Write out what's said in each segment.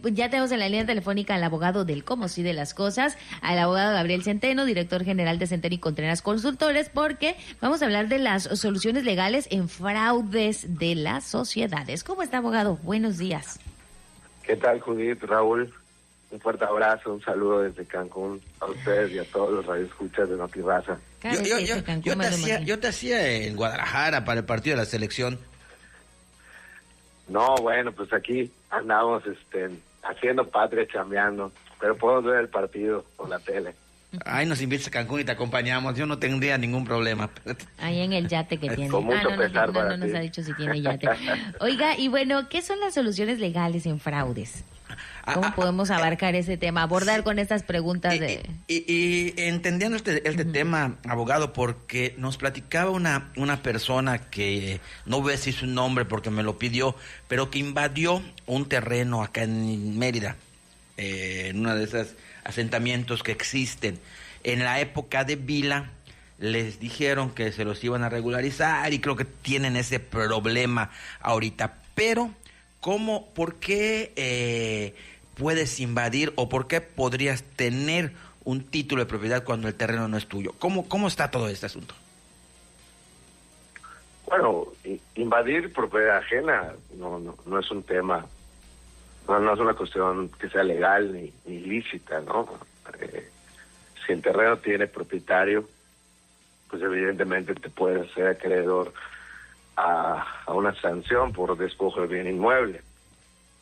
ya tenemos en la línea telefónica al abogado del cómo sí de las cosas, al abogado Gabriel Centeno, director general de Centeno y Contreras Consultores, porque vamos a hablar de las soluciones legales en fraudes de las sociedades. ¿Cómo está, abogado? Buenos días. ¿Qué tal, Judith, Raúl? Un fuerte abrazo, un saludo desde Cancún a ustedes y a todos los radioescuchas de NotiRaza. Yo te hacía en Guadalajara para el partido de la selección. No, bueno, pues aquí andamos haciendo patria, chambeando, pero podemos ver el partido por la tele. Ay, nos invitas a Cancún y te acompañamos, yo no tendría ningún problema. Ahí en el yate que tiene. Con mucho pesar no nos ha dicho si tiene yate. Oiga, y bueno, ¿qué son las soluciones legales en fraudes? ¿Cómo podemos abarcar ese tema, abordar con estas preguntas de...? Y entendiendo este tema, abogado, porque nos platicaba una persona que, no voy a decir su nombre porque me lo pidió, pero que invadió un terreno acá en Mérida, en uno de esos asentamientos que existen. En la época de Vila les dijeron que se los iban a regularizar y creo que tienen ese problema ahorita, pero ¿por qué puedes invadir o por qué podrías tener un título de propiedad cuando el terreno no es tuyo? ¿Cómo está todo este asunto? Bueno, invadir propiedad ajena no es un tema, no es una cuestión que sea legal ni ilícita, ¿no? Si el terreno tiene propietario, pues evidentemente te puedes ser acreedor a una sanción por despojo de bien inmueble.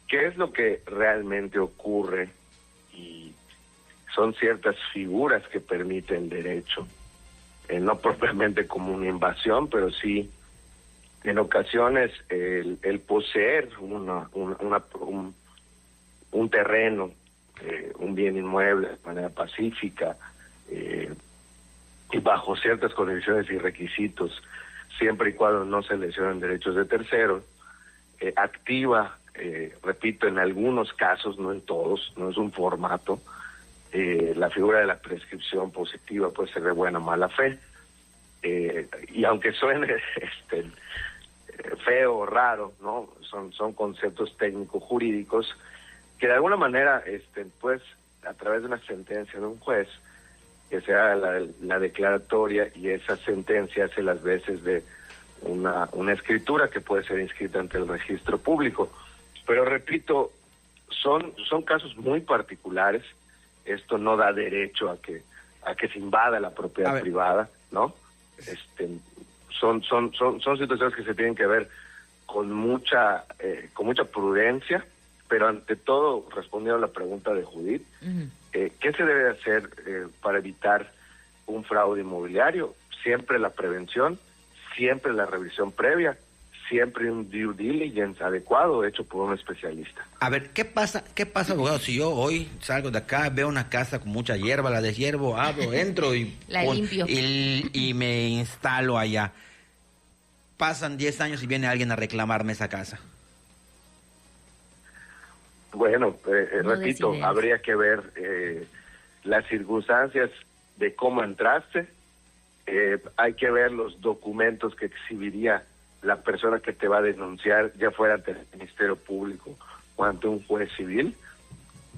¿Qué es lo que realmente ocurre? Y son ciertas figuras que permiten derecho, no propiamente como una invasión, pero sí en ocasiones el poseer un terreno, un bien inmueble de manera pacífica y bajo ciertas condiciones y requisitos, siempre y cuando no se lesionen derechos de terceros, activa, repito, en algunos casos, no en todos, no es un formato, la figura de la prescripción positiva puede ser de buena o mala fe, y aunque suene feo o raro, ¿no? Son conceptos técnico-jurídicos que de alguna manera, pues, a través de una sentencia de un juez, que sea la declaratoria, y esa sentencia hace las veces de una escritura que puede ser inscrita ante el registro público. Pero repito, son casos muy particulares. Esto no da derecho a que se invada la propiedad privada, ¿no? Son situaciones que se tienen que ver con mucha prudencia, pero ante todo, respondiendo a la pregunta de Judith, ¿qué se debe hacer para evitar un fraude inmobiliario? Siempre la prevención, siempre la revisión previa, siempre un due diligence adecuado hecho por un especialista. A ver, ¿qué pasa, abogado, si yo hoy salgo de acá, veo una casa con mucha hierba, la deshiervo, abro, entro y limpio y me instalo allá? Pasan 10 años y viene alguien a reclamarme esa casa. Bueno, repito, habría que ver las circunstancias de cómo entraste, hay que ver los documentos que exhibiría la persona que te va a denunciar, ya fuera ante el Ministerio Público o ante un juez civil.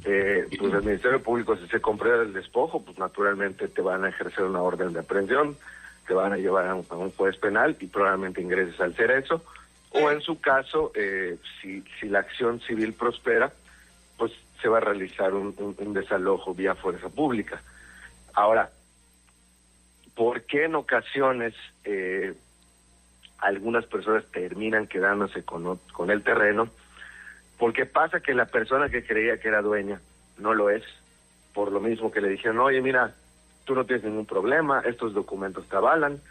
Pues el Ministerio Público, si se comprueba el despojo, pues naturalmente te van a ejercer una orden de aprehensión, te van a llevar a un juez penal y probablemente ingreses al cerezo, o en su caso, si la acción civil prospera, pues se va a realizar un desalojo vía fuerza pública. Ahora, ¿por qué en ocasiones algunas personas terminan quedándose con el terreno? Porque pasa que la persona que creía que era dueña no lo es, por lo mismo que le dijeron, oye, mira, tú no tienes ningún problema, estos documentos te avalan,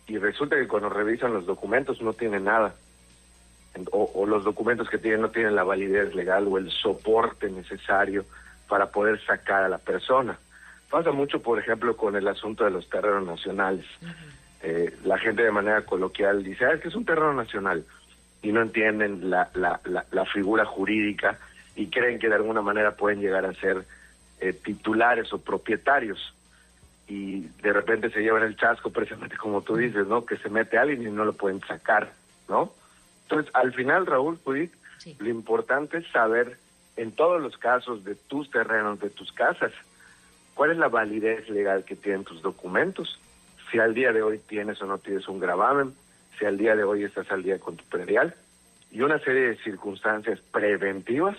y resulta que cuando revisan los documentos no tienen nada, o los documentos que tienen no tienen la validez legal o el soporte necesario para poder sacar a la persona. Pasa mucho, por ejemplo, con el asunto de los terrenos nacionales. La gente de manera coloquial dice, es que es un terreno nacional, y no entienden la figura jurídica y creen que de alguna manera pueden llegar a ser titulares o propietarios, y de repente se llevan el chasco, precisamente como tú dices, ¿no? Que se mete alguien y no lo pueden sacar, ¿no? Entonces, al final, Raúl, Judith, sí, lo importante es saber en todos los casos de tus terrenos, de tus casas, ¿cuál es la validez legal que tienen tus documentos? Si al día de hoy tienes o no tienes un gravamen, si al día de hoy estás al día con tu predial, y una serie de circunstancias preventivas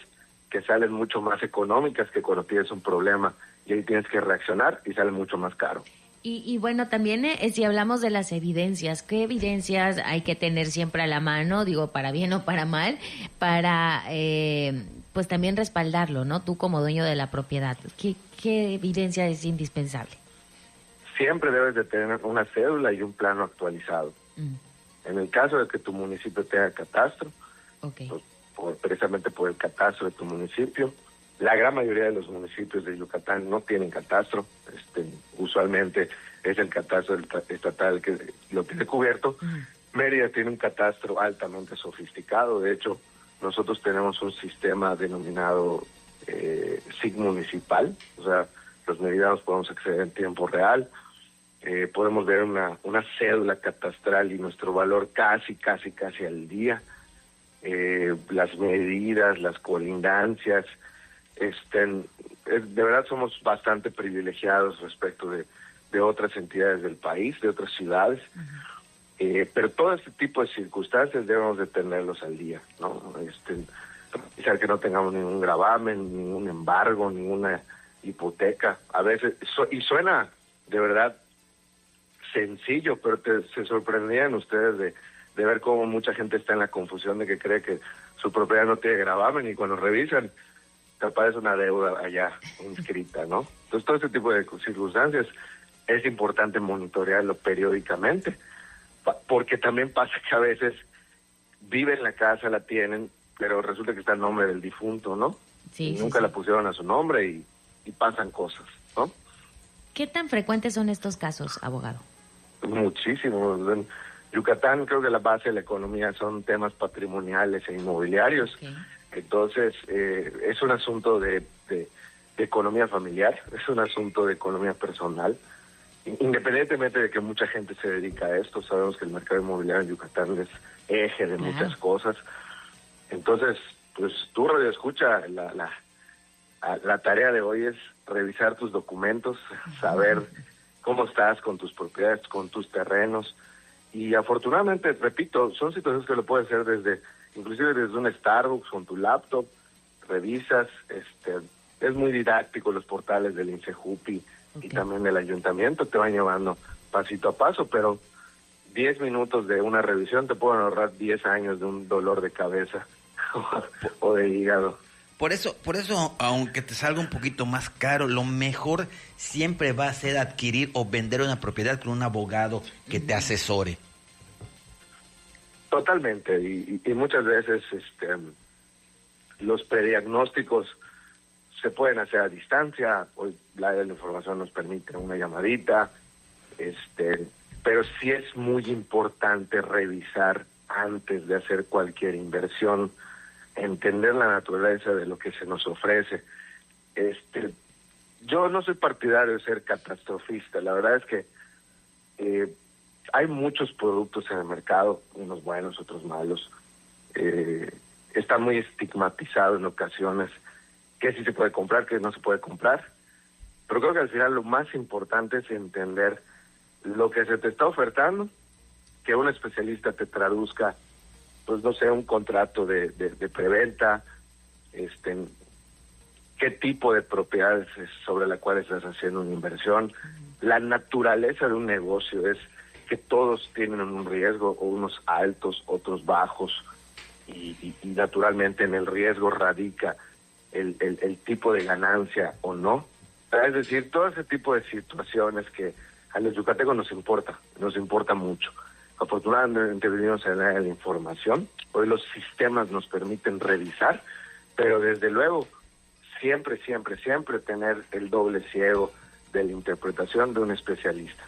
que salen mucho más económicas que cuando tienes un problema y ahí tienes que reaccionar y sale mucho más caro. Y bueno, también si hablamos de las evidencias, ¿qué evidencias hay que tener siempre a la mano, digo, para bien o para mal, para pues también respaldarlo, ¿no? Tú como dueño de la propiedad, ¿qué evidencia es indispensable? Siempre debes de tener una cédula y un plano actualizado. En el caso de que tu municipio tenga catastro, okay, pues, precisamente por el catastro de tu municipio, la gran mayoría de los municipios de Yucatán no tienen catastro. Usualmente es el catastro estatal que lo tiene cubierto. Mérida tiene un catastro altamente sofisticado. De hecho, nosotros tenemos un sistema denominado SIG municipal. O sea, los meridanos podemos acceder en tiempo real. Podemos ver una cédula catastral y nuestro valor casi al día. Las medidas, las colindancias. De verdad somos bastante privilegiados respecto de otras entidades del país, de otras ciudades, pero todo este tipo de circunstancias debemos de tenerlos al día, ¿no? Revisar que no tengamos ningún gravamen, ningún embargo, ninguna hipoteca. A veces, y suena de verdad sencillo, pero se sorprendían ustedes de ver cómo mucha gente está en la confusión de que cree que su propiedad no tiene gravamen y cuando revisan te aparece una deuda allá inscrita, ¿no? Entonces todo este tipo de circunstancias es importante monitorearlo periódicamente, porque también pasa que a veces viven en la casa, la tienen, pero resulta que está el nombre del difunto, ¿no? Sí, y nunca la pusieron a su nombre y pasan cosas, ¿no? ¿Qué tan frecuentes son estos casos, abogado? Muchísimos. En Yucatán creo que la base de la economía son temas patrimoniales e inmobiliarios. Okay. Entonces, es un asunto de economía familiar, es un asunto de economía personal. Independientemente de que mucha gente se dedica a esto, sabemos que el mercado inmobiliario en Yucatán es eje de muchas cosas. Entonces, pues tú, Radio Escucha, la tarea de hoy es revisar tus documentos, saber cómo estás con tus propiedades, con tus terrenos. Y afortunadamente, repito, son situaciones que lo puedes hacer inclusive desde un Starbucks con tu laptop, revisas, es muy didáctico los portales del INSEJUPI y también del ayuntamiento, te van llevando pasito a paso, pero 10 minutos de una revisión te pueden ahorrar 10 años de un dolor de cabeza o de hígado. Por eso, aunque te salga un poquito más caro, lo mejor siempre va a ser adquirir o vender una propiedad con un abogado que te asesore. Totalmente, y muchas veces los prediagnósticos se pueden hacer a distancia. Hoy la información nos permite una llamadita, pero sí es muy importante revisar antes de hacer cualquier inversión, entender la naturaleza de lo que se nos ofrece. Yo no soy partidario de ser catastrofista. La verdad es que hay muchos productos en el mercado, unos buenos, otros malos. Está muy estigmatizado en ocasiones qué sí se puede comprar, qué no se puede comprar. Pero creo que al final lo más importante es entender lo que se te está ofertando, que un especialista te traduzca, pues no sé, un contrato de preventa, qué tipo de propiedades es sobre la cual estás haciendo una inversión. La naturaleza de un negocio es que todos tienen un riesgo, o unos altos, otros bajos, y naturalmente en el riesgo radica el tipo de ganancia o no. Es decir, todo ese tipo de situaciones que a los yucatecos nos importa mucho. Afortunadamente vivimos en la era de la información, hoy los sistemas nos permiten revisar, pero desde luego siempre tener el doble ciego de la interpretación de un especialista.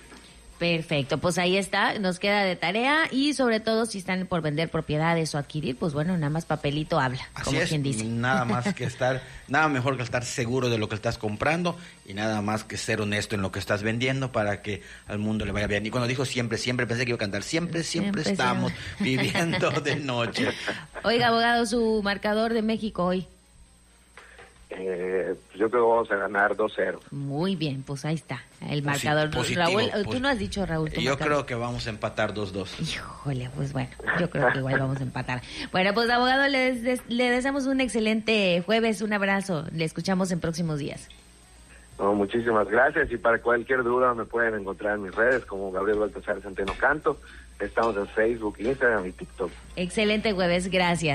Perfecto, pues ahí está, nos queda de tarea y sobre todo si están por vender propiedades o adquirir, pues bueno, nada más papelito habla, Así como es, quien dice. nada mejor que estar seguro de lo que estás comprando y nada más que ser honesto en lo que estás vendiendo para que al mundo le vaya bien. Y cuando dijo siempre pensé que iba a cantar, siempre estamos viviendo de noche. Oiga, abogado, su marcador de México hoy. yo creo que vamos a ganar 2-0. Muy bien, pues ahí está el marcador. Positivo, Raúl, tú no has dicho, Raúl. Tu yo marcador. creo que vamos a empatar 2-2. Híjole, pues bueno, yo creo que igual vamos a empatar. Bueno, pues abogado, le deseamos un excelente jueves, un abrazo. Le escuchamos en próximos días. No, muchísimas gracias, y para cualquier duda me pueden encontrar en mis redes como Gabriel Baltasar Centeno Canto. Estamos en Facebook, Instagram y TikTok. Excelente jueves, gracias.